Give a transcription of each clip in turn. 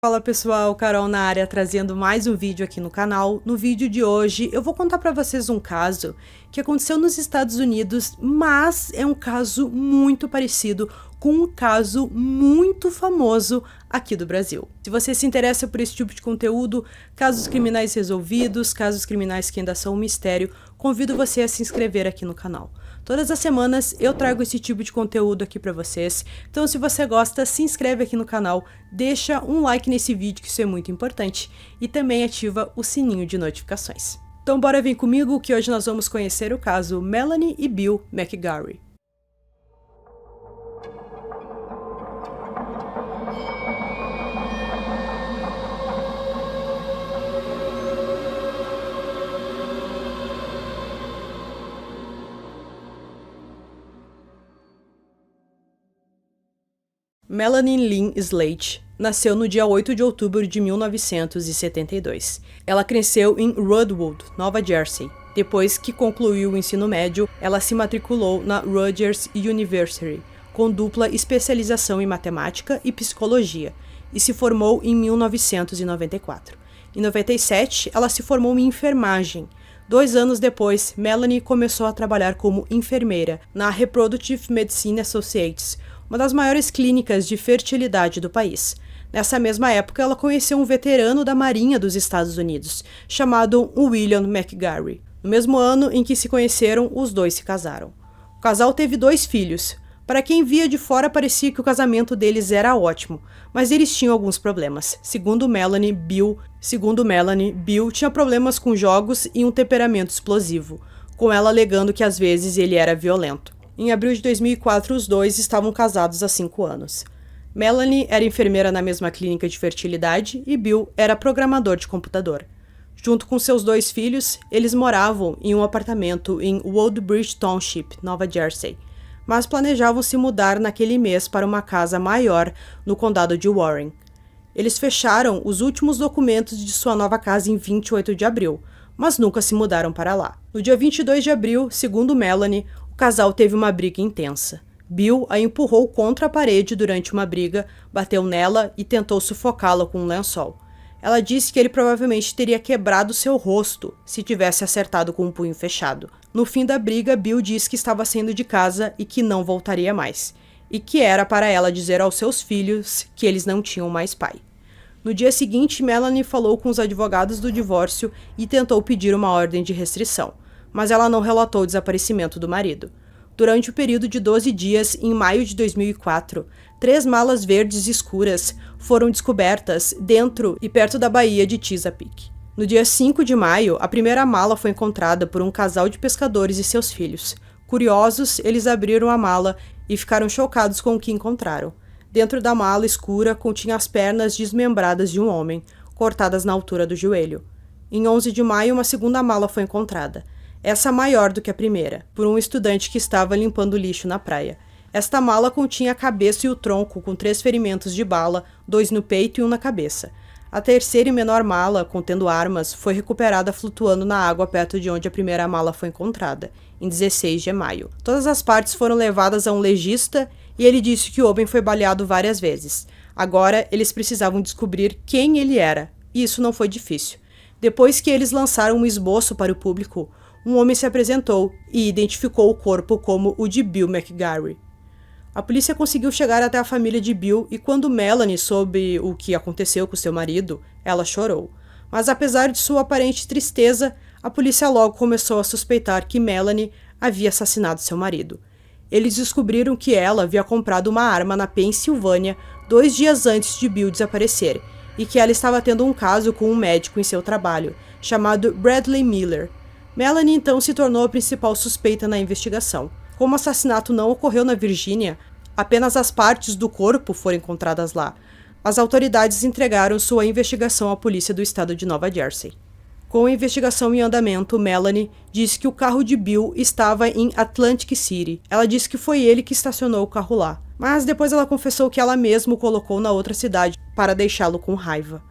Fala pessoal, Carol na área trazendo mais um vídeo aqui no canal. No vídeo de hoje eu vou contar para vocês um caso que aconteceu nos Estados Unidos, mas é um caso muito parecido com um caso muito famoso aqui do Brasil. Se você se interessa por esse tipo de conteúdo, casos criminais resolvidos, casos criminais que ainda são um mistério, convido você a se inscrever aqui no canal. Todas as semanas eu trago esse tipo de conteúdo aqui pra vocês, então se você gosta, se inscreve aqui no canal, deixa um like nesse vídeo que isso é muito importante e também ativa o sininho de notificações. Então bora vir comigo que hoje nós vamos conhecer o caso Melanie e Bill McGarry. Melanie Lynn Slate nasceu no dia 8 de outubro de 1972. Ela cresceu em Rodwood, Nova Jersey. Depois que concluiu o ensino médio, ela se matriculou na Rutgers University, com dupla especialização em matemática e psicologia, e se formou em 1994. Em 97, ela se formou em enfermagem. 2 anos depois, Melanie começou a trabalhar como enfermeira na Reproductive Medicine Associates, uma das maiores clínicas de fertilidade do país. Nessa mesma época, ela conheceu um veterano da Marinha dos Estados Unidos, chamado William McGarry. No mesmo ano em que se conheceram, os dois se casaram. O casal teve 2 filhos. Para quem via de fora, parecia que o casamento deles era ótimo, mas eles tinham alguns problemas. Segundo Melanie, Bill tinha problemas com jogos e um temperamento explosivo, com ela alegando que às vezes ele era violento. Em abril de 2004, os dois estavam casados há 5 anos. Melanie era enfermeira na mesma clínica de fertilidade e Bill era programador de computador. Junto com seus 2 filhos, eles moravam em um apartamento em Woodbridge Township, Nova Jersey, mas planejavam se mudar naquele mês para uma casa maior no condado de Warren. Eles fecharam os últimos documentos de sua nova casa em 28 de abril, mas nunca se mudaram para lá. No dia 22 de abril, segundo Melanie, o casal teve uma briga intensa. Bill a empurrou contra a parede durante uma briga, bateu nela e tentou sufocá-la com um lençol. Ela disse que ele provavelmente teria quebrado seu rosto se tivesse acertado com um punho fechado. No fim da briga, Bill disse que estava saindo de casa e que não voltaria mais, e que era para ela dizer aos seus filhos que eles não tinham mais pai. No dia seguinte, Melanie falou com os advogados do divórcio e tentou pedir uma ordem de restrição, mas ela não relatou o desaparecimento do marido. Durante o período de 12 dias, em maio de 2004, 3 malas verdes escuras foram descobertas dentro e perto da baía de Chesapeake. No dia 5 de maio, a primeira mala foi encontrada por um casal de pescadores e seus filhos. Curiosos, eles abriram a mala e ficaram chocados com o que encontraram. Dentro da mala escura continha as pernas desmembradas de um homem, cortadas na altura do joelho. Em 11 de maio, uma segunda mala foi encontrada, essa maior do que a primeira, por um estudante que estava limpando lixo na praia. Esta mala continha a cabeça e o tronco, com 3 ferimentos de bala, 2 no peito e 1 na cabeça. A terceira e menor mala, contendo armas, foi recuperada flutuando na água perto de onde a primeira mala foi encontrada, em 16 de maio. Todas as partes foram levadas a um legista e ele disse que o homem foi baleado várias vezes. Agora, eles precisavam descobrir quem ele era, e isso não foi difícil. Depois que eles lançaram um esboço para o público, um homem se apresentou e identificou o corpo como o de Bill McGarry. A polícia conseguiu chegar até a família de Bill e quando Melanie soube o que aconteceu com seu marido, ela chorou. Mas apesar de sua aparente tristeza, a polícia logo começou a suspeitar que Melanie havia assassinado seu marido. Eles descobriram que ela havia comprado uma arma na Pensilvânia 2 dias antes de Bill desaparecer e que ela estava tendo um caso com um médico em seu trabalho, chamado Bradley Miller. Melanie então se tornou a principal suspeita na investigação. Como o assassinato não ocorreu na Virgínia, apenas as partes do corpo foram encontradas lá. As autoridades entregaram sua investigação à polícia do estado de Nova Jersey. Com a investigação em andamento, Melanie disse que o carro de Bill estava em Atlantic City. Ela disse que foi ele que estacionou o carro lá, mas depois ela confessou que ela mesma o colocou na outra cidade para deixá-lo com raiva.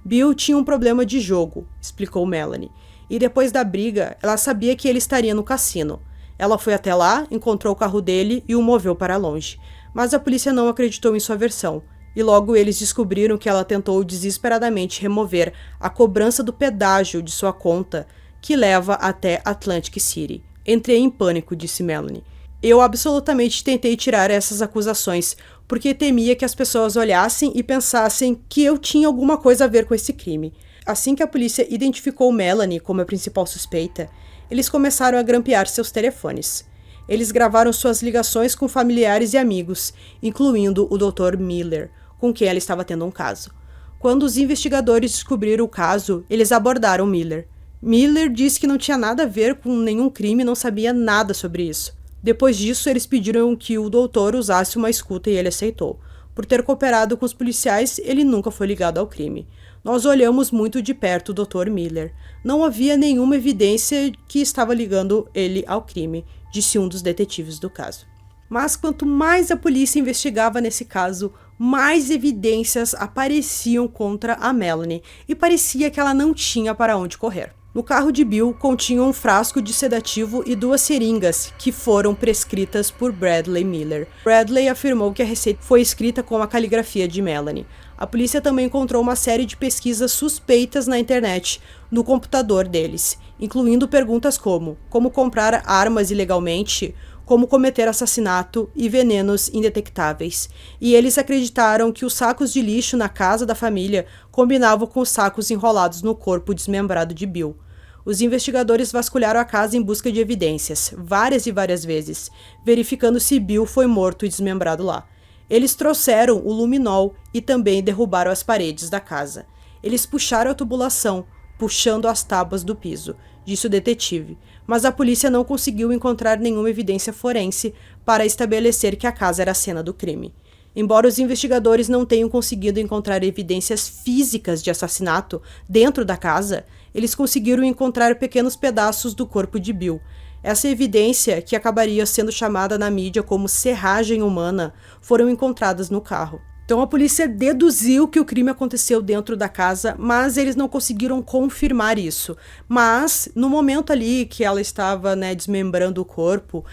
Bill tinha um problema de jogo, explicou Melanie, e depois da briga, ela sabia que ele estaria no cassino. Ela foi até lá, encontrou o carro dele e o moveu para longe, mas a polícia não acreditou em sua versão e logo eles descobriram que ela tentou desesperadamente remover a cobrança do pedágio de sua conta que leva até Atlantic City. Entrei em pânico, disse Melanie. Eu absolutamente tentei tirar essas acusações, porque temia que as pessoas olhassem e pensassem que eu tinha alguma coisa a ver com esse crime. Assim que a polícia identificou Melanie como a principal suspeita, eles começaram a grampear seus telefones. Eles gravaram suas ligações com familiares e amigos, incluindo o Dr. Miller, com quem ela estava tendo um caso. Quando os investigadores descobriram o caso, eles abordaram Miller. Miller disse que não tinha nada a ver com nenhum crime e não sabia nada sobre isso. Depois disso, eles pediram que o doutor usasse uma escuta e ele aceitou. Por ter cooperado com os policiais, ele nunca foi ligado ao crime. Nós olhamos muito de perto o Dr. Miller. Não havia nenhuma evidência que estava ligando ele ao crime, disse um dos detetives do caso. Mas quanto mais a polícia investigava nesse caso, mais evidências apareciam contra a Melanie e parecia que ela não tinha para onde correr. No carro de Bill continha um frasco de sedativo e 2 seringas que foram prescritas por Bradley Miller. Bradley afirmou que a receita foi escrita com a caligrafia de Melanie. A polícia também encontrou uma série de pesquisas suspeitas na internet, no computador deles, incluindo perguntas como comprar armas ilegalmente, como cometer assassinato e venenos indetectáveis. E eles acreditaram que os sacos de lixo na casa da família combinavam com os sacos enrolados no corpo desmembrado de Bill. Os investigadores vasculharam a casa em busca de evidências, várias e várias vezes, verificando se Bill foi morto e desmembrado lá. Eles trouxeram o luminol e também derrubaram as paredes da casa. Eles puxaram a tubulação, puxando as tábuas do piso, disse o detetive, mas a polícia não conseguiu encontrar nenhuma evidência forense para estabelecer que a casa era a cena do crime. Embora os investigadores não tenham conseguido encontrar evidências físicas de assassinato dentro da casa, eles conseguiram encontrar pequenos pedaços do corpo de Bill. Essa evidência, que acabaria sendo chamada na mídia como serragem humana, foram encontradas no carro. Então a polícia deduziu que o crime aconteceu dentro da casa, mas eles não conseguiram confirmar isso. Mas no momento ali que ela estava, desmembrando o corpo,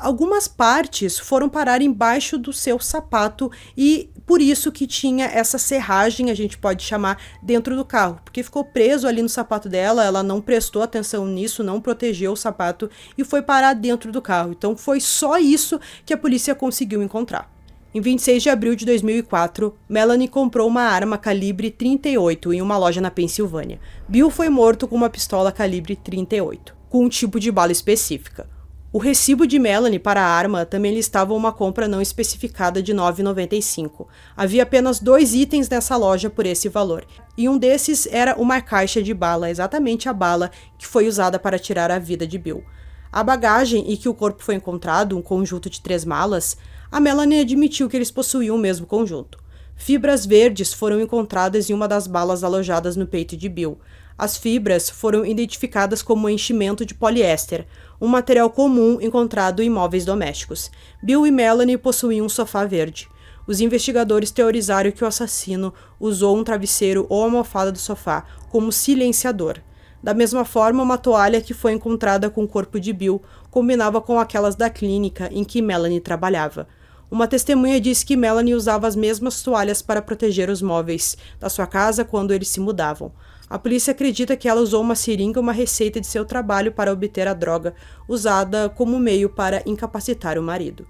algumas partes foram parar embaixo do seu sapato e por isso que tinha essa serragem, a gente pode chamar, dentro do carro, porque ficou preso ali no sapato dela, ela não prestou atenção nisso, não protegeu o sapato e foi parar dentro do carro. Então foi só isso que a polícia conseguiu encontrar. Em 26 de abril de 2004, Melanie comprou uma arma calibre 38 em uma loja na Pensilvânia. Bill foi morto com uma pistola calibre 38, com um tipo de bala específica. O recibo de Melanie para a arma também listava uma compra não especificada de R$ 9,95. Havia apenas 2 itens nessa loja por esse valor, e um desses era uma caixa de bala, exatamente a bala que foi usada para tirar a vida de Bill. A bagagem em que o corpo foi encontrado, um conjunto de 3 malas, a Melanie admitiu que eles possuíam o mesmo conjunto. Fibras verdes foram encontradas em uma das balas alojadas no peito de Bill. As fibras foram identificadas como enchimento de poliéster, um material comum encontrado em móveis domésticos. Bill e Melanie possuíam um sofá verde. Os investigadores teorizaram que o assassino usou um travesseiro ou almofada do sofá como silenciador. Da mesma forma, uma toalha que foi encontrada com o corpo de Bill combinava com aquelas da clínica em que Melanie trabalhava. Uma testemunha disse que Melanie usava as mesmas toalhas para proteger os móveis da sua casa quando eles se mudavam. A polícia acredita que ela usou uma seringa ou uma receita de seu trabalho para obter a droga, usada como meio para incapacitar o marido.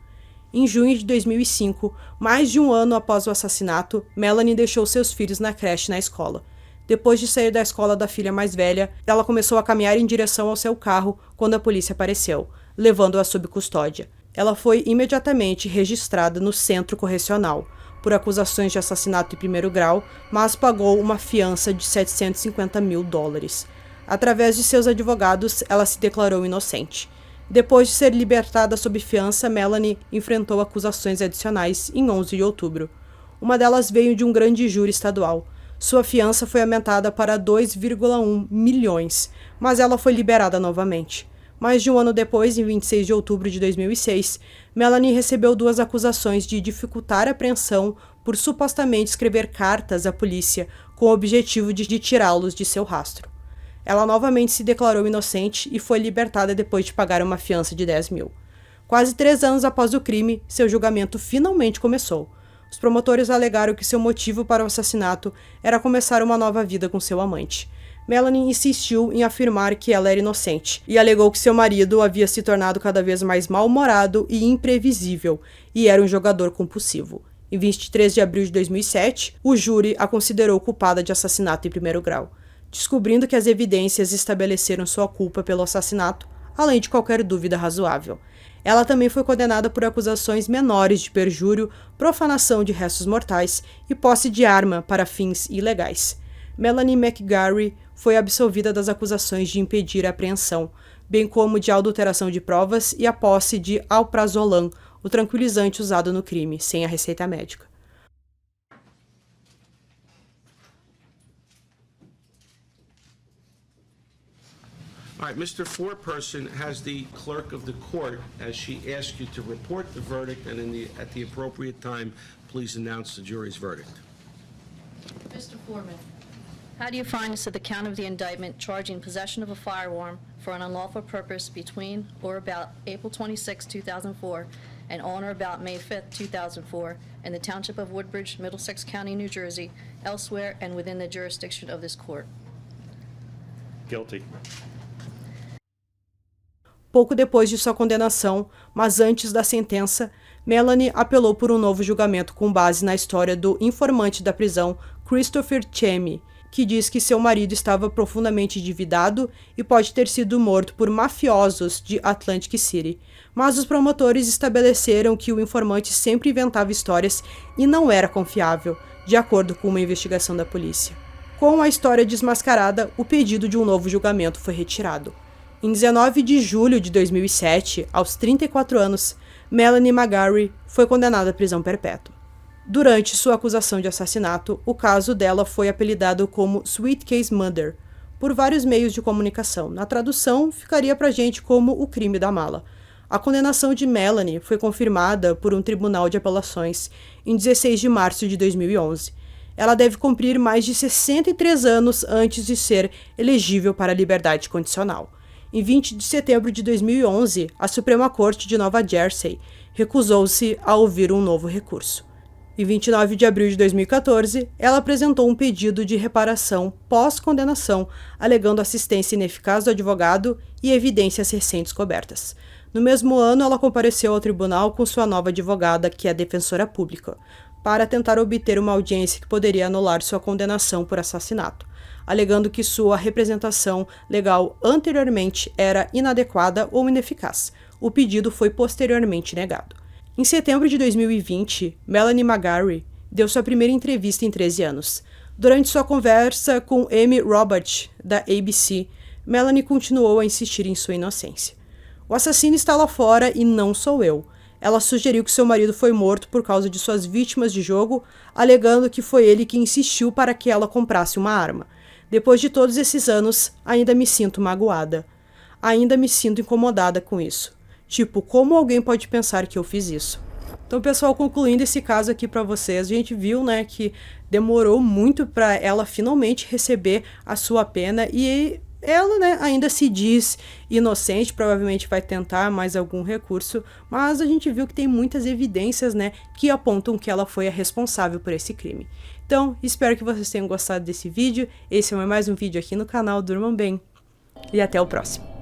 Em junho de 2005, mais de um ano após o assassinato, Melanie deixou seus filhos na creche na escola. Depois de sair da escola da filha mais velha, ela começou a caminhar em direção ao seu carro quando a polícia apareceu, levando-a sob custódia. Ela foi imediatamente registrada no centro correcional por acusações de assassinato em primeiro grau, mas pagou uma fiança de $750 mil. Através de seus advogados, ela se declarou inocente. Depois de ser libertada sob fiança, Melanie enfrentou acusações adicionais em 11 de outubro. Uma delas veio de um grande júri estadual. Sua fiança foi aumentada para 2,1 milhões, mas ela foi liberada novamente. Mais de um ano depois, em 26 de outubro de 2006, Melanie recebeu 2 acusações de dificultar a apreensão por supostamente escrever cartas à polícia com o objetivo de tirá-los de seu rastro. Ela novamente se declarou inocente e foi libertada depois de pagar uma fiança de $10 mil. Quase 3 anos após o crime, seu julgamento finalmente começou. Os promotores alegaram que seu motivo para o assassinato era começar uma nova vida com seu amante. Melanie insistiu em afirmar que ela era inocente e alegou que seu marido havia se tornado cada vez mais mal-humorado e imprevisível e era um jogador compulsivo. Em 23 de abril de 2007, o júri a considerou culpada de assassinato em primeiro grau, descobrindo que as evidências estabeleceram sua culpa pelo assassinato, além de qualquer dúvida razoável. Ela também foi condenada por acusações menores de perjúrio, profanação de restos mortais e posse de arma para fins ilegais. Melanie McGarry foi absolvida das acusações de impedir a apreensão, bem como de adulteração de provas e a posse de alprazolam, o tranquilizante usado no crime, sem a receita médica. All right, Mr. Foreperson has the clerk of the court, as she asked you to report the verdict, and at the appropriate time, please announce the jury's verdict. Mr. Foreman, how do you find as to the count of the indictment charging possession of a firearm for an unlawful purpose between or about April 26, 2004 and on or about May 5, 2004 in the Township of Woodbridge, Middlesex County, New Jersey, elsewhere and within the jurisdiction of this court? Guilty. Pouco depois de sua condenação, mas antes da sentença, Melanie apelou por um novo julgamento com base na história do informante da prisão, Christopher Chemi, que diz que seu marido estava profundamente endividado e pode ter sido morto por mafiosos de Atlantic City. Mas os promotores estabeleceram que o informante sempre inventava histórias e não era confiável, de acordo com uma investigação da polícia. Com a história desmascarada, o pedido de um novo julgamento foi retirado. Em 19 de julho de 2007, aos 34 anos, Melanie McGarry foi condenada à prisão perpétua. Durante sua acusação de assassinato, o caso dela foi apelidado como Sweet Case Murder por vários meios de comunicação. Na tradução, ficaria pra gente como o crime da mala. A condenação de Melanie foi confirmada por um tribunal de apelações em 16 de março de 2011. Ela deve cumprir mais de 63 anos antes de ser elegível para a liberdade condicional. Em 20 de setembro de 2011, a Suprema Corte de Nova Jersey recusou-se a ouvir um novo recurso. Em 29 de abril de 2014, ela apresentou um pedido de reparação pós-condenação, alegando assistência ineficaz do advogado e evidências recém-descobertas. No mesmo ano, ela compareceu ao tribunal com sua nova advogada, que é defensora pública, para tentar obter uma audiência que poderia anular sua condenação por assassinato, alegando que sua representação legal anteriormente era inadequada ou ineficaz. O pedido foi posteriormente negado. Em setembro de 2020, Melanie McGarry deu sua primeira entrevista em 13 anos. Durante sua conversa com Amy Robach, da ABC, Melanie continuou a insistir em sua inocência. O assassino está lá fora e não sou eu. Ela sugeriu que seu marido foi morto por causa de suas vítimas de jogo, alegando que foi ele que insistiu para que ela comprasse uma arma. Depois de todos esses anos, ainda me sinto magoada. Ainda me sinto incomodada com isso. Tipo, como alguém pode pensar que eu fiz isso? Então, pessoal, concluindo esse caso aqui pra vocês, a gente viu, né, que demorou muito pra ela finalmente receber a sua pena e ela, né, ainda se diz inocente, provavelmente vai tentar mais algum recurso, mas a gente viu que tem muitas evidências, né, que apontam que ela foi a responsável por esse crime. Então, espero que vocês tenham gostado desse vídeo. Esse é mais um vídeo aqui no canal. Durmam bem e até o próximo.